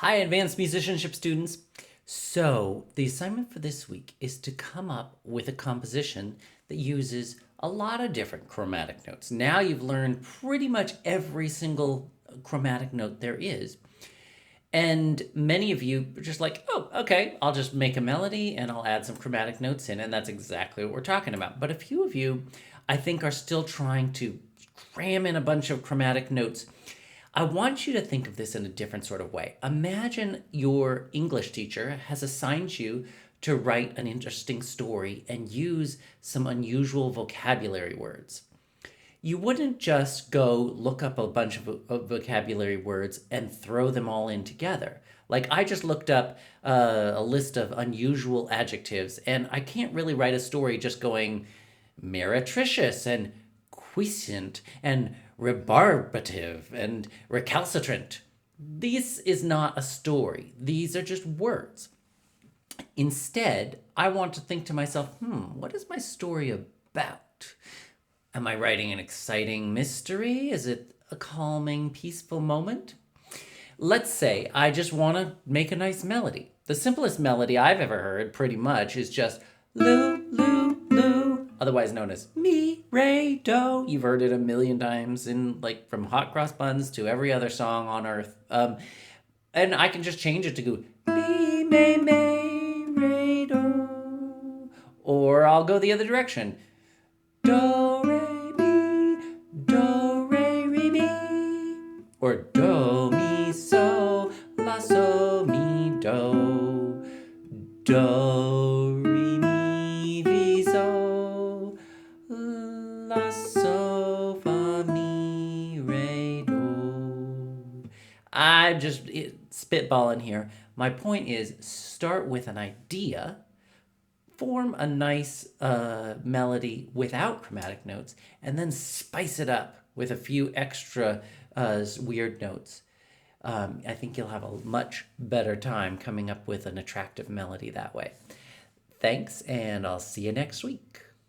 Hi, advanced musicianship students. So, the assignment for this week is to come up with a composition that uses a lot of different chromatic notes. Now you've learned pretty much every single chromatic note there is. And many of you are just like, oh, okay, I'll just make a melody and I'll add some chromatic notes in, and that's exactly what we're talking about. But a few of you, I think, are still trying to cram in a bunch of chromatic notes. I want you to think of this in a different sort of way. Imagine your English teacher has assigned you to write an interesting story and use some unusual vocabulary words. You wouldn't just go look up a bunch of vocabulary words and throw them all in together. Like, I just looked up a list of unusual adjectives, and I can't really write a story just going meretricious and quiescent and rebarbative and recalcitrant. This is not a story. These are just words. Instead, I want to think to myself, what is my story about? Am I writing an exciting mystery? Is it a calming, peaceful moment? Let's say I just want to make a nice melody. The simplest melody I've ever heard, pretty much, is just Lou, Lou, Lou, otherwise known as Mi, Re, Do. You've heard it a million times in, like, from Hot Cross Buns to every other song on earth. And I can just change it to go Mi, Me, Re, Do. Or I'll go the other direction. Do, Re, Mi, Do, Re, Re, Mi. Or Do, Mi, So, La, So, Mi, Do. Do, Re, Mi, Fi, So, La, So, Fa, Mi, Re, Do. I'm just spitballing here. My point is, start with an idea, form a nice melody without chromatic notes, and then spice it up with a few extra weird notes. I think you'll have a much better time coming up with an attractive melody that way. Thanks, and I'll see you next week.